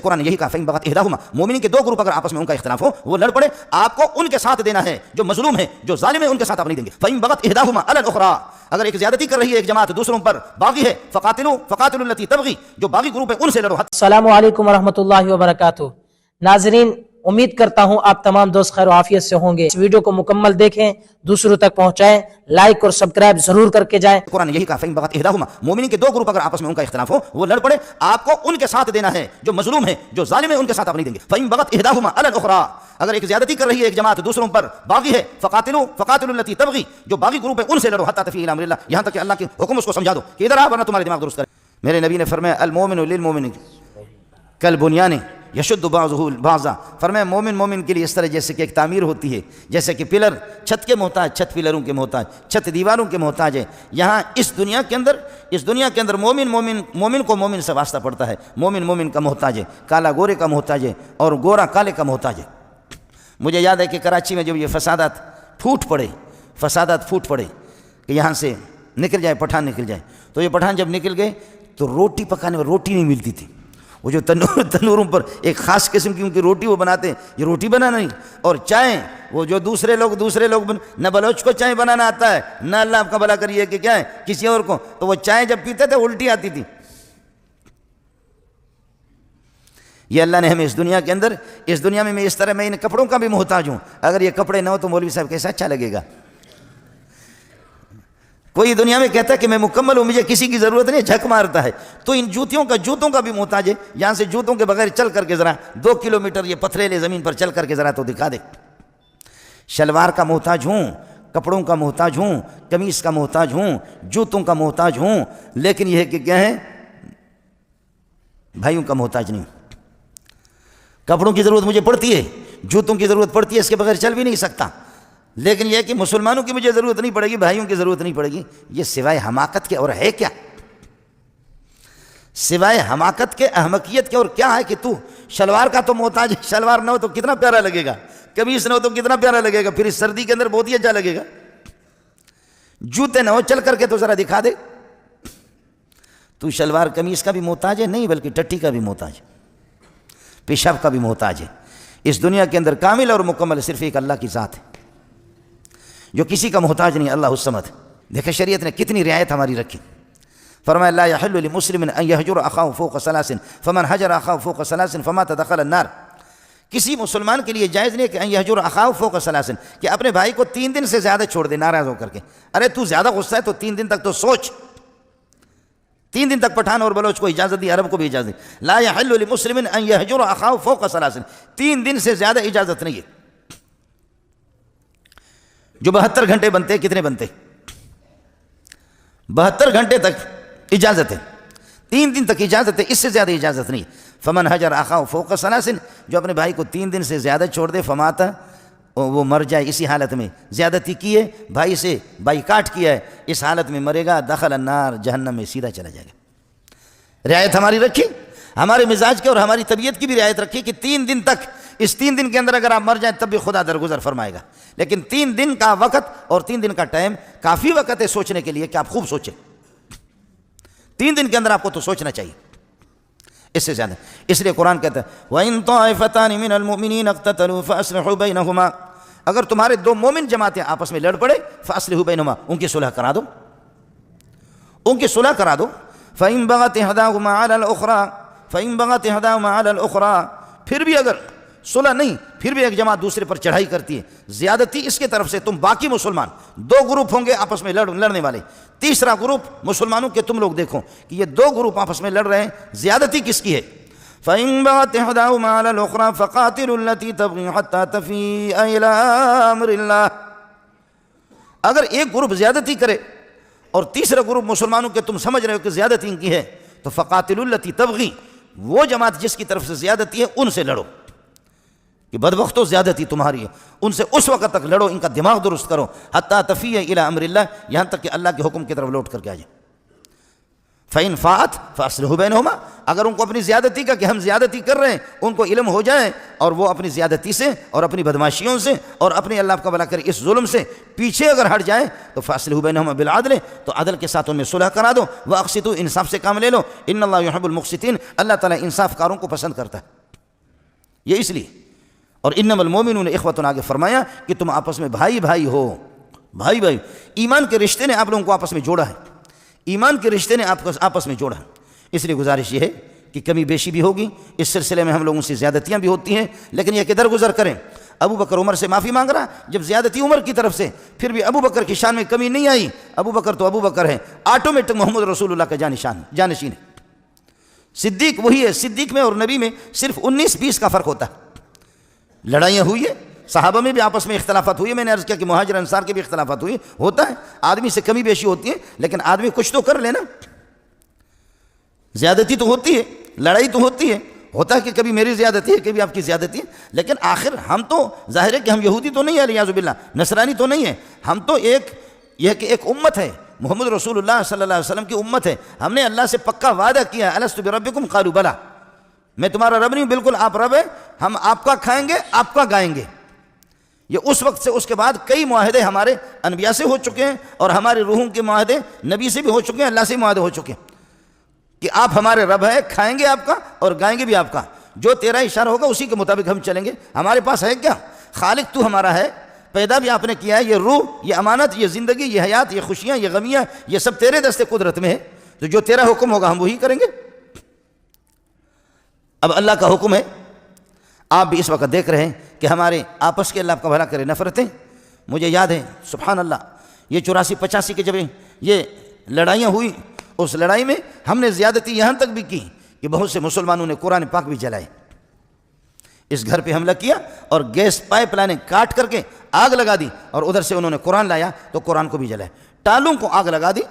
قرآن یہی کہا فَإِن بَغَتْ إِحْدَاهُمَا، مومنین کے دو گروپ اگر آپس میں ان کا اختلاف ہو وہ لڑ پڑے، آپ کو ان کے ساتھ دینا ہے، جو مظلوم ہے جو ظالم ہے ان کے ساتھ آپ نہیں دیں گے۔ فَإِن بَغَتْ إِحْدَاهُمَا عَلَى الْأُخْرَىٰ، اگر ایک زیادتی کر رہی ہے ایک جماعت دوسروں پر باغی ہے، فَقَاتِلُوا الَّتِي تَبْغِي، جو باغی گروپ ہے ان سے لڑو۔ السلام علیکم ورحمۃ اللہ وبرکاتہ۔ ناظرین، امید کرتا ہوں آپ تمام دوست خیر و عافیت سے ہوں گے۔ اس ویڈیو کو مکمل دیکھیں، دوسروں تک پہنچائیں، لائک اور سبسکرائب ضرور کر کے جائیں۔ قرآن یہی کہا فَإِن بَغَتْ إِحْدَاهُمَا، مومنین کے دو گروپ اگر آپس میں ان کا اختلاف ہو وہ لڑ پڑے، آپ کو ان کے ساتھ دینا ہے، جو مظلوم ہے جو ظالم ہے ان کے ساتھ آپ نہیں دیں گے۔ فَإِن بَغَتْ إِحْدَاهُمَا عَلَى الْأُخْرَىٰ، اگر ایک زیادتی کر رہی ہے ایک جماعت دوسروں پر باغی ہے، فَقَاتِلُوا الَّتِي تَبْغِي، جو باغی گروپ ہے ان سے لڑو، حَتَّىٰ تَفِيءَ إِلَىٰ أَمْرِ اللَّهِ، یہاں تک کہ اللہ کے حکم اس کو سمجھا دو کہ ادھر آ ورنہ تمہارے دماغ درست کرے۔ میرے نبی نے فرمایا المومن للمومن کالبنیان یشد بعضہ بعضا، فرمایا مومن مومن کے لیے اس طرح جیسے کہ ایک تعمیر ہوتی ہے، جیسے کہ پلر چھت کے محتاج، چھت پلروں کے محتاج، چھت دیواروں کے محتاج ہے۔ یہاں اس دنیا کے اندر مومن کو مومن سے واسطہ پڑتا ہے، مومن مومن کا محتاج ہے، کالا گورے کا محتاج ہے اور گورا کالے کا محتاج ہے۔ مجھے یاد ہے کہ کراچی میں جب یہ فسادات پھوٹ پڑے کہ یہاں سے نکل جائے پٹھان نکل جائے، تو یہ پٹھان جب نکل گئے تو روٹی پکانے میں روٹی نہیں ملتی تھی۔ وہ جو تنوروں پر ایک خاص قسم کی ان کی روٹی وہ بناتے ہیں، یہ روٹی بنانا نہیں، اور چائے وہ جو دوسرے لوگ نہ بلوچ کو چائے بنانا آتا ہے، نہ اللہ آپ کا بھلا کریے کہ کیا ہے کسی اور کو، تو وہ چائے جب پیتے تھے الٹی آتی تھی۔ یہ اللہ نے ہمیں اس دنیا میں اس طرح میں ان کپڑوں کا بھی محتاج ہوں، اگر یہ کپڑے نہ ہو تو مولوی صاحب کیسا اچھا لگے گا۔ کوئی دنیا میں کہتا ہے کہ میں مکمل ہوں، مجھے کسی کی ضرورت نہیں، جھک مارتا ہے، تو ان جوتوں کا بھی محتاج ہے۔ یہاں سے جوتوں کے بغیر چل کر کے ذرا 2 کلومیٹر یہ پتھریلے زمین پر چل کر کے ذرا تو دکھا دے۔ شلوار کا محتاج ہوں، کپڑوں کا محتاج ہوں، قمیص کا محتاج ہوں، جوتوں کا محتاج ہوں، لیکن یہ ہے کہ کیا ہے، بھائیوں کا محتاج نہیں۔ کپڑوں کی ضرورت مجھے پڑتی ہے، جوتوں کی ضرورت پڑتی ہے، اس کے بغیر چل بھی نہیں سکتا، لیکن یہ کہ مسلمانوں کی مجھے ضرورت نہیں پڑے گی، بھائیوں کی ضرورت نہیں پڑے گی، یہ سوائے حماقت کے اور ہے کیا؟ سوائے حماقت کے، احمقیت کے اور کیا ہے کہ تو شلوار کا تو محتاج ہے، شلوار نہ ہو تو کتنا پیارا لگے گا، قمیص نہ ہو تو کتنا پیارا لگے گا، پھر اس سردی کے اندر بہت ہی اچھا لگے گا۔ جوتے نہ ہو چل کر کے تو ذرا دکھا دے، تو شلوار قمیص کا بھی محتاج ہے، نہیں بلکہ ٹٹی کا بھی محتاج ہے، پیشاب کا بھی محتاج ہے۔ اس دنیا کے اندر کامل اور مکمل صرف ایک اللہ کی ذات ہے جو کسی کا محتاج نہیں، اللہ الصمد۔ دیکھیں شریعت نے کتنی رعایت ہماری رکھی، فرمایا لا يحل لمسلم ان يهجر اخاه فوق 3 فمن هجر اخاه فوق 3 فمات دخل النار۔ کسی مسلمان کے لیے جائز نہیں کہ ان يهجر اخاه فوق 3 کہ اپنے بھائی کو 3 دن سے زیادہ چھوڑ دے ناراض ہو کر کے۔ ارے تو زیادہ غصہ ہے تو 3 دن تک تو سوچ، 3 دن تک پٹھان اور بلوچ کو اجازت دی، عرب کو بھی اجازت دی۔ لا يحل لمسلم ان يهجر اخاه فوق 3، 3 دن سے زیادہ اجازت نہیں ہے۔ جو 72 گھنٹے بنتے ہیں، کتنے بنتے؟ 72 گھنٹے تک اجازت ہے، 3 دن تک اجازت ہے، اس سے زیادہ اجازت نہیں۔ فمن حجر اخاہ فوق 3، جو اپنے بھائی کو 3 دن سے زیادہ چھوڑ دے، فمات، وہ مر جائے اسی حالت میں، زیادتی کی ہے، بھائی سے بائیکاٹ کیا ہے، اس حالت میں مرے گا، دخل النار، جہنم میں سیدھا چلا جائے گا۔ رعایت ہماری رکھی، ہمارے مزاج کے اور ہماری طبیعت کی بھی رعایت رکھی کہ 3 دن تک، اس 3 دن کے اندر اگر آپ مر جائیں تب بھی خدا درگزر فرمائے گا، لیکن 3 دن کا وقت اور 3 دن کا ٹائم کافی وقت ہے سوچنے کے لیے کہ آپ خوب سوچیں۔ 3 دن کے اندر آپ کو تو سوچنا چاہیے، اس سے زیادہ۔ اس لیے قرآن کہتا ہے وَإِن طَائِفَتَانِ مِنَ الْمُؤْمِنِينَ اقْتَتَلُوا فَأَصْلِحُوا بَيْنَهُمَا، اگر تمہارے 2 مومن جماعتیں آپس میں لڑ پڑے، فَأَصْلِحُوا بَيْنَهُمَا، ان کی صلح کرا دو، ان کی صلح کرا دو۔ فَإِن بَغَتْ إِحْدَاهُمَا عَلَى الْأُخْرَىٰ، پھر بھی اگر صلح نہیں، پھر بھی ایک جماعت دوسرے پر چڑھائی کرتی ہے، زیادتی اس کے طرف سے، تم باقی مسلمان 2 گروپ ہوں گے آپس میں لڑنے والے، تیسرا گروپ مسلمانوں کے تم لوگ دیکھو کہ یہ 2 گروپ آپس میں لڑ رہے ہیں، زیادتی کس کی ہے؟ فَإِن بَغَتْ إِحْدَاهُمَا عَلَى الْأُخْرَىٰ فَقَاتِلُوا الَّتِي تَبْغِي حَتَّىٰ تَفِيءَ إِلَىٰ أَمْرِ اللَّهِ، اگر ایک گروپ زیادتی کرے اور تیسرا گروپ مسلمانوں کے تم سمجھ رہے ہو کہ زیادتی ان کی ہے، تو فَقَاتِلُوا الَّتِي تَبْغِي، وہ جماعت جس کی طرف سے زیادتی ہے ان سے لڑو، کہ بدبختو زیادتی تمہاری ہے، ان سے اس وقت تک لڑو، ان کا دماغ درست کرو، حتیٰ تفیء الی امر اللہ، یہاں تک کہ اللہ کے حکم کی طرف لوٹ کر کے آ جائے۔ فَإِنْ فَاءَتْ فَأَصْلِحُوا بَيْنَهُمَا، اگر ان کو اپنی زیادتی کا کہ ہم زیادتی کر رہے ہیں ان کو علم ہو جائے اور وہ اپنی زیادتی سے اور اپنی بدماشیوں سے اور اپنے اللہ کا بھلا کرے اس ظلم سے پیچھے اگر ہٹ جائیں تو فَأَصْلِحُوا بَيْنَهُمَا بِالْعَدْلِ، تو عدل کے ساتھ ان میں صلح کرا دو، وَأَقْسِطُوا، انصاف سے کام لے لو، إِنَّ اللَّهَ يُحِبُّ الْمُقْسِطِينَ، اللہ تعالیٰ انصاف کاروں کو پسند کرتا ہے۔ یہ اس لیے، اور إِنَّمَا الْمُؤْمِنُونَ إِخْوَةٌ آگے فرمایا کہ تم آپس میں بھائی بھائی ہو، بھائی بھائی، ایمان کے رشتے نے آپ لوگوں کو آپس میں جوڑا ہے، ایمان کے رشتے نے آپ کو آپس میں جوڑا ہے۔ اس لیے گزارش یہ ہے کہ کمی بیشی بھی ہوگی، اس سلسلے میں ہم لوگوں سے زیادتیاں بھی ہوتی ہیں، لیکن یہ کہ درگزر کریں۔ ابو بکر عمر سے معافی مانگ رہا جب زیادتی عمر کی طرف سے، پھر بھی ابو بکر کی شان میں کمی نہیں آئی۔ ابو بکر تو ابو بکر ہے، آٹومیٹک محمد رسول اللہ کا جانشین ہے۔ صدیق وہی ہے، صدیق میں اور نبی میں صرف 19-20 کا فرق ہوتا ہے۔ لڑائیاں ہوئی ہیں، صحابہ میں بھی آپس میں اختلافات ہوئی ہیں، میں نے عرض کیا کہ مہاجر انصار کے بھی اختلافات ہوئی، ہوتا ہے، آدمی سے کمی بیشی ہوتی ہے، لیکن آدمی کچھ تو کر لینا۔ زیادتی تو ہوتی ہے، لڑائی تو ہوتی ہے، ہوتا ہے کہ کبھی میری زیادتی ہے کبھی آپ کی زیادتی ہے، لیکن آخر ہم تو ظاہر ہے کہ ہم یہودی تو نہیں ہیں، الیاذ باللہ نصرانی تو نہیں ہیں، ہم تو ایک امت ہے، محمد رسول اللہ صلی اللہ علیہ وسلم کی امت ہے۔ ہم نے اللہ سے پکا وعدہ کیا ہے، الست بربکم قالوا بلی، میں تمہارا رب نہیں ہوں، بالکل آپ رب ہیں، ہم آپ کا کھائیں گے آپ کا گائیں گے۔ یہ اس وقت سے اس کے بعد کئی معاہدے ہمارے انبیاء سے ہو چکے ہیں، اور ہمارے روحوں کے معاہدے نبی سے بھی ہو چکے ہیں، اللہ سے معاہدے ہو چکے ہیں کہ آپ ہمارے رب ہیں، کھائیں گے آپ کا اور گائیں گے بھی آپ کا، جو تیرا اشارہ ہوگا اسی کے مطابق ہم چلیں گے۔ ہمارے پاس ہے کیا؟ خالق تو ہمارا ہے، پیدا بھی آپ نے کیا ہے، یہ روح، یہ امانت، یہ زندگی، یہ حیات، یہ خوشیاں، یہ غمیاں، یہ سب تیرے دست قدرت میں ہے، تو جو تیرا حکم ہوگا ہم وہی کریں گے۔ اب اللہ کا حکم ہے، آپ بھی اس وقت دیکھ رہے ہیں کہ ہمارے آپس کے اللہ کا بھلا کرے نفرتیں، مجھے یاد ہے سبحان اللہ، یہ 84-85 کے جب یہ لڑائیاں ہوئی، اس لڑائی میں ہم نے زیادتی یہاں تک بھی کی کہ بہت سے مسلمانوں نے قرآن پاک بھی جلائے، اس گھر پہ حملہ کیا اور گیس پائپ لائنیں کاٹ کر کے آگ لگا دی، اور ادھر سے انہوں نے قرآن لایا تو قرآن کو بھی جلائے، ٹالوں کو آگ لگا دی،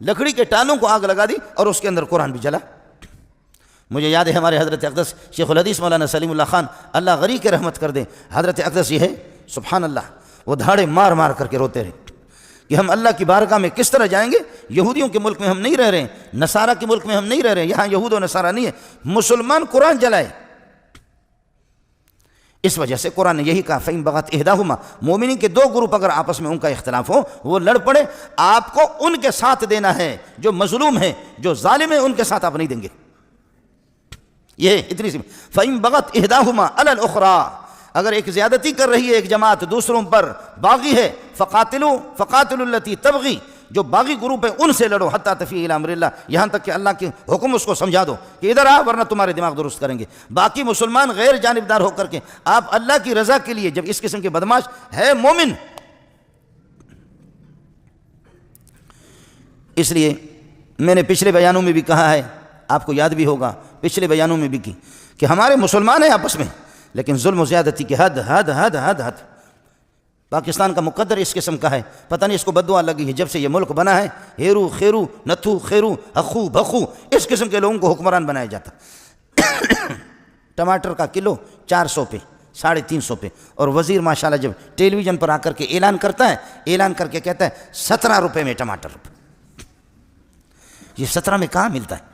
لکڑی کے ٹالوں کو آگ لگا دی اور اس کے اندر قرآن بھی جلا۔ مجھے یاد ہے ہمارے حضرت اقدس شیخ الحدیث مولانا سلیم اللہ خان، اللہ غری کے رحمت کر دے، حضرت اقدس یہ ہے سبحان اللہ، وہ دھاڑے مار مار کر کے روتے رہے کہ ہم اللہ کی بارگاہ میں کس طرح جائیں گے، یہودیوں کے ملک میں ہم نہیں رہ رہے ہیں، نصارہ کے ملک میں ہم نہیں رہ رہے ہیں، یہاں یہود و نصارہ نہیں ہے، مسلمان قرآن جلائے۔ اس وجہ سے قرآن نے یہی کہا فَإِن بَغَتْ إِحْدَاهُمَا، مومنین کے دو گروپ اگر آپس میں ان کا اختلاف ہو، وہ لڑ پڑے، آپ کو ان کے ساتھ دینا ہے جو مظلوم ہیں، جو ظالم ہیں، ان کے ساتھ آپ نہیں دیں گے۔ یہ اتنی سی فَإِن بَغَتْ إِحْدَاهُمَا عَلَى الْأُخْرَى، اگر ایک زیادتی کر رہی ہے ایک جماعت دوسروں پر، باغی ہے، فَقَاتِلُوا الَّتِي تَبْغِي، جو باغی گروپ ہے ان سے لڑو، حتیٰ تفیء الی امر اللہ، یہاں تک کہ اللہ کے حکم اس کو سمجھا دو کہ ادھر آ ورنہ تمہارے دماغ درست کریں گے۔ باقی مسلمان غیر جانبدار ہو کر کے آپ اللہ کی رضا کے لیے، جب اس قسم کے بدماش ہے مومن، اس لیے میں نے پچھلے بیانوں میں بھی کہا ہے، آپ کو یاد بھی ہوگا پچھلے بیانوں میں بھی کی کہ ہمارے مسلمان ہیں آپس میں، لیکن ظلم و زیادتی کی حد حد حد حد حد۔ پاکستان کا مقدر اس قسم کا ہے، پتہ نہیں اس کو بددعا لگی ہے، جب سے یہ ملک بنا ہے، ہیرو خیرو نتھو خیرو اخو بخو، اس قسم کے لوگوں کو حکمران بنایا جاتا۔ ٹماٹر کا کلو 400 پہ، 350 پہ، اور وزیر ماشاءاللہ جب ٹیلی ویژن پر آ کر کے اعلان کرتا ہے، اعلان کر کے کہتا ہے 17 روپے میں ٹماٹر۔ یہ 17 میں کہاں ملتا ہے؟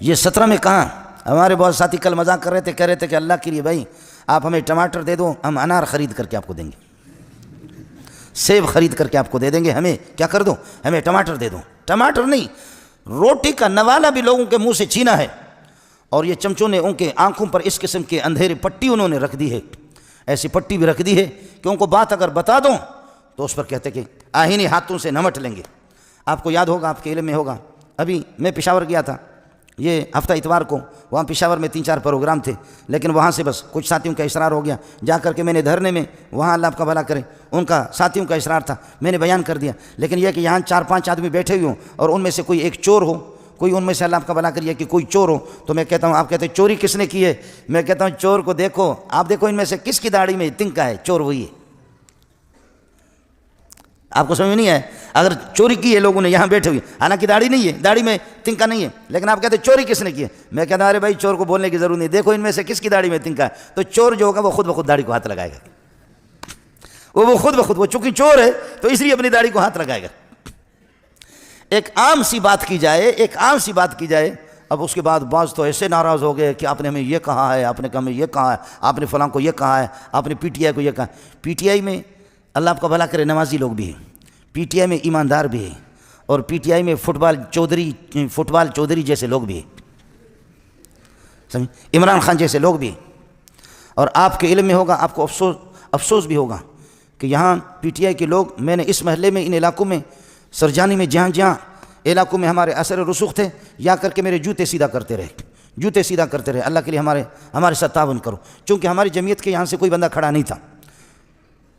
یہ 17 میں کہاں؟ ہمارے بہت ساتھی کل مذاق کر رہے تھے، کہہ رہے تھے کہ اللہ کے لیے بھائی آپ ہمیں ٹماٹر دے دو، ہم انار خرید کر کے آپ کو دیں گے، سیب خرید کر کے آپ کو دے دیں گے، ہمیں کیا کر دو، ہمیں ٹماٹر دے دو۔ ٹماٹر نہیں، روٹی کا نوالا بھی لوگوں کے منہ سے چھینا ہے، اور یہ چمچوں نے ان کے آنکھوں پر اس قسم کے اندھیرے پٹی انہوں نے رکھ دی ہے، ایسی پٹی بھی رکھ دی ہے کہ ان کو بات اگر بتا دو تو اس پر کہتے کہ آہینی ہاتھوں سے نمٹ لیں گے۔ آپ کو یاد ہوگا، آپ کے علم میں ہوگا، ابھی میں پشاور گیا تھا یہ ہفتہ اتوار کو، وہاں پشاور میں 3-4 پروگرام تھے، لیکن وہاں سے بس کچھ ساتھیوں کا اصرار ہو گیا، جا کر کے میں نے دھرنے میں، وہاں اللہ آپ کا بھلا کرے، ان کا ساتھیوں کا اصرار تھا، میں نے بیان کر دیا، لیکن یہ کہ یہاں 4-5 آدمی بیٹھے ہوئے ہوں اور ان میں سے کوئی ایک چور ہو، کوئی ان میں سے اللہ آپ کا بھلا کریے کہ کوئی چور ہو، تو میں کہتا ہوں، آپ کہتے ہیں چوری کس نے کی ہے؟ میں کہتا ہوں چور کو دیکھو، آپ دیکھو ان میں سے کس کی داڑھی میں تنکا ہے، چور وہی ہے۔ آپ کو سمجھ میں نہیں ہے؟ اگر چوری کی ہے لوگوں نے یہاں بیٹھے ہوئے، حالانکہ داڑھی نہیں ہے، داڑھی میں تنکا نہیں ہے، لیکن آپ کہتے ہیں چوری کس نے کی ہے؟ میں کہتا ہوں ارے بھائی چور کو بولنے کی ضرورت نہیں، دیکھو ان میں سے کس کی داڑھی میں تنکا ہے، تو چور جو ہوگا وہ خود بخود داڑھی کو ہاتھ لگائے گا، وہ خود بخود، وہ چونکہ چور ہے تو اس لیے اپنی داڑھی کو ہاتھ لگائے گا۔ ایک عام سی بات کی جائے، ایک عام سی بات کی جائے، اب اس کے بعد بعض تو ایسے ناراض ہو گئے کہ آپ نے ہمیں یہ کہا ہے، آپ نے ہمیں یہ کہا ہے، آپ نے فلاں کو یہ کہا ہے، آپ نے پی ٹی آئی کو یہ کہا۔ پی ٹی آئی میں اللہ آپ کا بھلا کرے نمازی لوگ بھی ہیں، پی ٹی آئی میں ایماندار بھی ہیں، اور پی ٹی آئی میں فٹ بال چودھری جیسے لوگ بھی ہیں، سمجھ، عمران خان جیسے لوگ بھی ہیں۔ اور آپ کے علم میں ہوگا، آپ کو افسوس بھی ہوگا کہ یہاں پی ٹی آئی کے لوگ، میں نے اس محلے میں، ان علاقوں میں، سرجانی میں، جہاں علاقوں میں ہمارے اثر رسوخ تھے، یا کر کے میرے جوتے سیدھا کرتے رہے، اللہ کے لیے ہمارے ساتھ تعاون کرو، چونکہ ہماری جمعیت کے یہاں سے کوئی بندہ کھڑا نہیں تھا،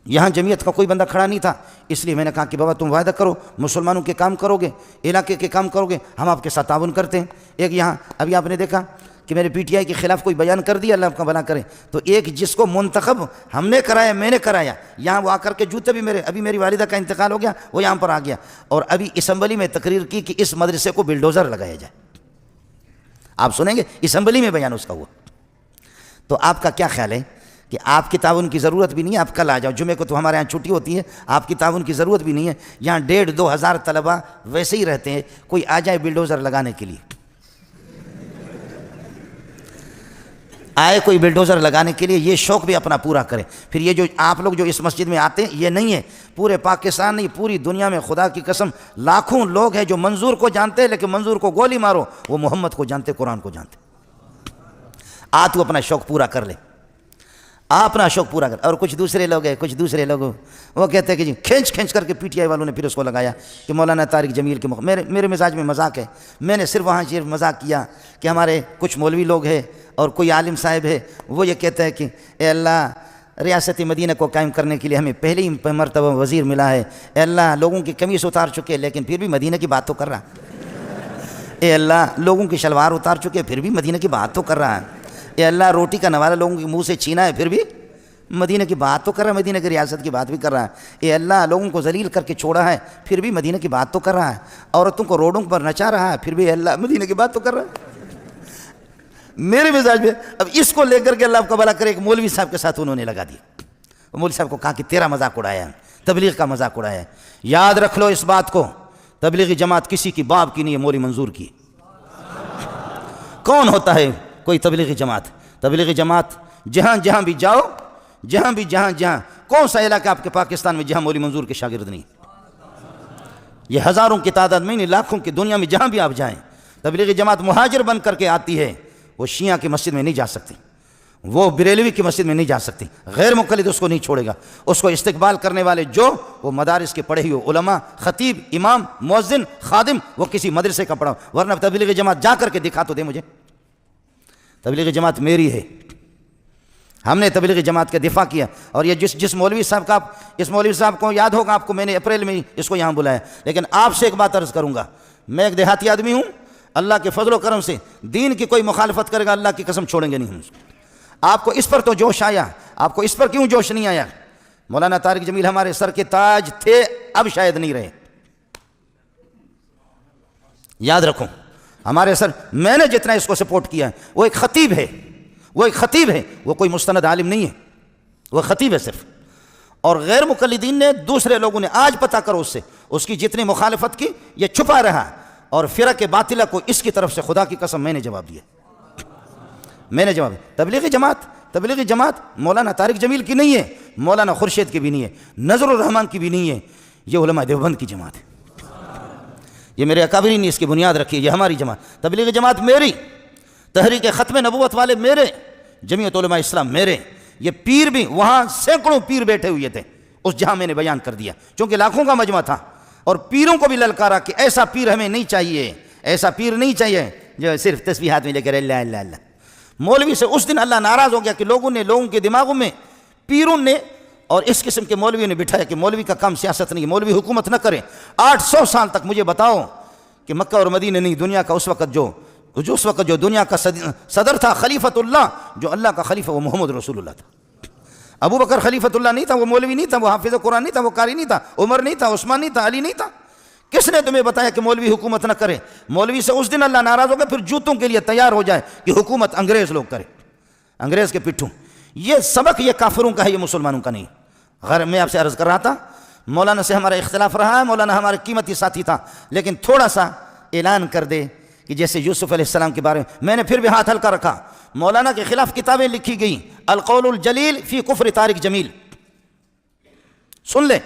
یہاں جمعیت کا کوئی بندہ کھڑا نہیں تھا، اس لیے میں نے کہا کہ بابا تم وعدہ کرو، مسلمانوں کے کام کرو گے، علاقے کے کام کرو گے، ہم آپ کے ساتھ تعاون کرتے ہیں۔ ایک یہاں ابھی آپ نے دیکھا کہ میرے پی ٹی آئی کے خلاف کوئی بیان کر دیا، اللہ آپ کا بھلا کرے، تو ایک جس کو منتخب ہم نے کرایا، میں نے کرایا، یہاں وہ آ کر کے جوتے بھی ابھی میری والدہ کا انتقال ہو گیا، وہ یہاں پر آ گیا، اور ابھی اسمبلی میں تقریر کی کہ اس مدرسے کو بلڈوزر لگایا جائے۔ آپ سنیں گے اسمبلی میں بیان اس کا ہوا۔ تو آپ کا کیا خیال ہے کہ آپ کی تعاون کی ضرورت بھی نہیں ہے، آپ کل آ جاؤ، جمعے کو تو ہمارے یہاں چھٹی ہوتی ہے، آپ کی تعاون کی ضرورت بھی نہیں ہے، یہاں 1,500-2 ہزار طلبہ ویسے ہی رہتے ہیں، کوئی آ جائے بلڈوزر لگانے کے لیے، آئے کوئی بلڈوزر لگانے کے لیے، یہ شوق بھی اپنا پورا کرے۔ پھر یہ جو آپ لوگ جو اس مسجد میں آتے ہیں، یہ نہیں ہے، پورے پاکستان نہیں، پوری دنیا میں خدا کی قسم لاکھوں لوگ ہیں جو منظور کو جانتے ہیں، لیکن منظور کو گولی مارو، وہ محمد کو جانتے، قرآن کو جانتے۔ تو اپنا شوق پورا کر لے، اپنا شوق پورا کر۔ اور کچھ دوسرے لوگ وہ کہتے ہیں کہ جی کھینچ کر کے پی ٹی آئی والوں نے پھر اس کو لگایا کہ مولانا طارق جمیل کے میرے مزاج میں مذاق ہے، میں نے صرف وہاں صرف مذاق کیا کہ ہمارے کچھ مولوی لوگ ہیں اور کوئی عالم صاحب ہے، وہ یہ کہتا ہے کہ اے اللہ، ریاست مدینہ کو قائم کرنے کے لیے ہمیں پہلی مرتبہ وزیر ملا ہے، اے اللہ لوگوں کی قمیص اتار چکے لیکن پھر بھی مدینہ کی بات تو کر رہا، اے اللہ لوگوں کی شلوار اتار چکے پھر بھی مدینہ کی بات تو کر رہا ہے، اے اللہ روٹی کا نوالہ لوگوں کے منہ سے چھینا ہے پھر بھی مدینہ کی بات تو کر رہا ہے، مدینہ کی ریاست کی بات بھی کر رہا ہے، اے اللہ لوگوں کو ذلیل کر کے چھوڑا ہے پھر بھی مدینہ کی بات تو کر رہا ہے، عورتوں کو روڈوں پر نچا رہا ہے پھر بھی اے اللہ مدینہ کی بات تو کر رہا ہے۔ میرے مزاج میں اب اس کو لے کر کے اللہ آپ کا بھلا کرے، ایک مولوی صاحب کے ساتھ انہوں نے لگا دیا، مولوی صاحب کو کہا کہ تیرا مذاق اڑایا ہے، تبلیغ کا مذاق اڑایا ہے۔ یاد رکھ لو اس بات کو، تبلیغی جماعت کسی کی باپ کی نہیں ہے، مولوی منظور کی۔ کون ہوتا ہے کوئی تبلیغی جماعت؟ جہاں بھی جاؤ، جہاں کون سا علاقہ آپ کے پاکستان میں جہاں مولوی منظور کے شاگرد نہیں؟ یہ ہزاروں کی تعداد میں نہیں، لاکھوں کی دنیا میں جہاں بھی آپ جائیں، تبلیغی جماعت مہاجر بن کر کے آتی ہے، وہ شیعہ کی مسجد میں نہیں جا سکتی، وہ بریلوی کی مسجد میں نہیں جا سکتی، غیر مقلد اس کو نہیں چھوڑے گا، اس کو استقبال کرنے والے جو وہ مدارس کے پڑھے ہوئے علماء، خطیب، امام، مؤذن، خادم، وہ کسی مدرسے کا پڑھا، ورنہ تبلیغی جماعت جا کر کے دکھا تو دے مجھے، تبلیغی جماعت میری ہے، ہم نے تبلیغی جماعت کا دفاع کیا۔ اور یہ جس مولوی صاحب کا، اس مولوی صاحب کو یاد ہوگا آپ کو، میں نے اپریل میں اس کو یہاں بلایا، لیکن آپ سے ایک بات عرض کروں گا، میں ایک دیہاتی آدمی ہوں، اللہ کے فضل و کرم سے دین کی کوئی مخالفت کرے گا اللہ کی قسم چھوڑیں گے نہیں ہم۔ آپ کو اس پر تو جوش آیا، آپ کو اس پر کیوں جوش نہیں آیا؟ مولانا طارق جمیل ہمارے سر کے تاج تھے، اب شاید نہیں رہے، یاد رکھو ہمارے سر، میں نے جتنا اس کو سپورٹ کیا ہے، وہ ایک خطیب ہے، وہ کوئی مستند عالم نہیں ہے، وہ خطیب ہے صرف، اور غیر مقلدین نے، دوسرے لوگوں نے، آج پتہ کرو اس کی جتنی مخالفت کی، یہ چھپا رہا، اور فرق باطلہ کو اس کی طرف سے خدا کی قسم میں نے جواب دیا، تبلیغی جماعت مولانا طارق جمیل کی نہیں ہے، مولانا خورشید کی بھی نہیں ہے، نظر الرحمان کی بھی نہیں ہے، یہ علماء دیوبند کی جماعت ہے، یہ میرے اکابرین نے اس کی بنیاد رکھی ہے، یہ ہماری جماعت، تبلیغی جماعت میری، تحریک ختم نبوت والے میرے، جمعیت علماء اسلام میرے، یہ پیر بھی، وہاں سینکڑوں پیر بیٹھے ہوئے تھے اس جہاں میں نے بیان کر دیا، چونکہ لاکھوں کا مجمع تھا، اور پیروں کو بھی للکارا کہ ایسا پیر ہمیں نہیں چاہیے، ایسا پیر نہیں چاہیے جو صرف تسبیحات میں لے کر اللہ اللہ اللہ۔ مولوی سے اس دن اللہ ناراض ہو گیا کہ لوگوں کے دماغوں میں پیروں نے اور اس قسم کے مولویوں نے بٹھایا کہ مولوی کا کام سیاست نہیں ہے، مولوی حکومت نہ کرے۔ 800 سال تک مجھے بتاؤ کہ مکہ اور مدینہ نہیں، دنیا کا اس وقت جو دنیا کا صدر تھا، خلیفۃ اللہ، جو اللہ کا خلیفہ، وہ محمد رسول اللہ تھا۔ ابو بکر خلیفۃ اللہ نہیں تھا، وہ مولوی نہیں تھا، وہ حافظ قرآن نہیں تھا، وہ قاری نہیں تھا، عمر نہیں تھا، عثمان نہیں تھا، علی نہیں تھا۔ کس نے تمہیں بتایا کہ مولوی حکومت نہ کرے؟ مولوی سے اس دن اللہ ناراض ہو گیا، پھر جوتوں کے لیے تیار ہو جائے کہ حکومت انگریز لوگ کرے، انگریز کے پٹھوں۔ یہ سبق یہ کافروں کا ہے، یہ مسلمانوں کا نہیں۔ غیر میں آپ سے عرض کر رہا تھا، مولانا سے ہمارا اختلاف رہا ہے، مولانا ہمارے قیمتی ساتھی تھا، لیکن تھوڑا سا اعلان کر دے کہ جیسے یوسف علیہ السلام کے بارے میں نے پھر بھی ہاتھ ہلکا رکھا، مولانا کے خلاف کتابیں لکھی گئیں، القول الجلیل فی کفر طارق جمیل، سن لیں،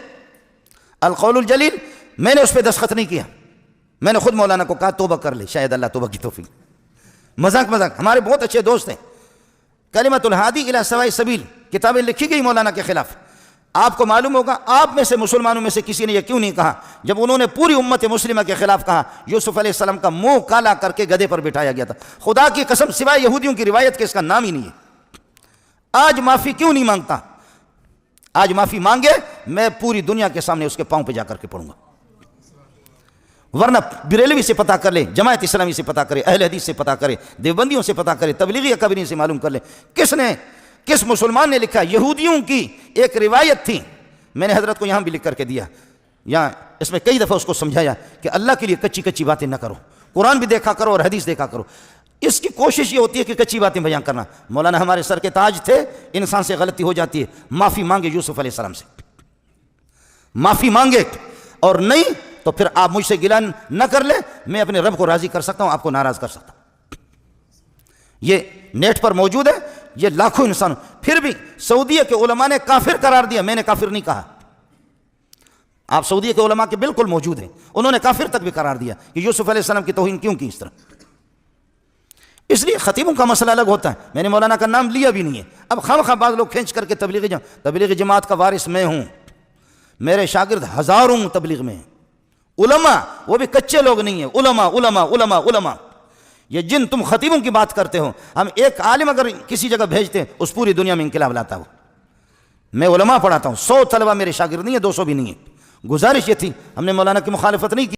القول الجلیل، میں نے اس پہ دستخط نہیں کیا، میں نے خود مولانا کو کہا توبہ کر لے، شاید اللہ توبہ کی توفیق، مذاق، ہمارے بہت اچھے دوست ہیں، کلمۃ الہادی الی سواء السبیل کتابیں لکھی گئی مولانا کے خلاف۔ آپ کو معلوم ہوگا آپ میں سے مسلمانوں میں سے کسی نے یہ کیوں نہیں کہا جب انہوں نے پوری امت مسلمہ کے خلاف کہا، یوسف علیہ السلام کا منہ کالا کر کے گدھے پر بٹھایا گیا تھا، خدا کی قسم سوائے یہودیوں کی روایت کے اس کا نام ہی نہیں ہے۔ آج معافی کیوں نہیں مانگتا؟ آج معافی مانگے میں پوری دنیا کے سامنے اس کے پاؤں پہ جا کر کے پڑوں گا، ورنہ بریلوی سے پتہ کر لے، جماعت اسلامی سے پتہ کرے، اہل حدیث سے پتہ کرے، دیوبندیوں سے پتہ کرے، تبلیغی اکابرین سے معلوم کر لے کس مسلمان نے لکھا۔ یہودیوں کی ایک روایت تھی، میں نے حضرت کو یہاں بھی لکھ کر کے دیا، یہاں اس میں کئی دفعہ اس کو سمجھایا کہ اللہ کے لیے کچی باتیں نہ کرو، قرآن بھی دیکھا کرو اور حدیث دیکھا کرو۔ اس کی کوشش یہ ہوتی ہے کہ کچی باتیں بیان کرنا۔ مولانا ہمارے سر کے تاج تھے، انسان سے غلطی ہو جاتی ہے، معافی مانگے یوسف علیہ السلام سے، معافی مانگے، اور نہیں تو پھر آپ مجھ سے گلہ نہ کر لیں، میں اپنے رب کو راضی کر سکتا ہوں، آپ کو ناراض کر سکتا ہوں۔ یہ نیٹ پر موجود ہے، یہ لاکھوں انسان، پھر بھی سعودیہ کے علماء نے کافر قرار دیا، میں نے کافر نہیں کہا۔ آپ سعودیہ کے علماء کے بالکل موجود ہیں، انہوں نے کافر تک بھی قرار دیا کہ یوسف علیہ السلام کی توہین کیوں کی اس طرح۔ اس لیے خطیبوں کا مسئلہ الگ ہوتا ہے، میں نے مولانا کا نام لیا بھی نہیں ہے، اب خواہ بعض لوگ کھینچ کر کے تبلیغی جماعت کا وارث میں ہوں، میرے شاگرد ہزاروں تبلیغ میں ہیں، علماء وہ بھی کچے لوگ نہیں ہیں، علماء۔ یہ جن تم خطیبوں کی بات کرتے ہو، ہم ایک عالم اگر کسی جگہ بھیجتے ہیں اس پوری دنیا میں انقلاب لاتا ہو۔ میں علماء پڑھاتا ہوں، 100 طلبہ میرے شاگرد نہیں ہے، 200 بھی نہیں ہے۔ گزارش یہ تھی، ہم نے مولانا کی مخالفت نہیں کی۔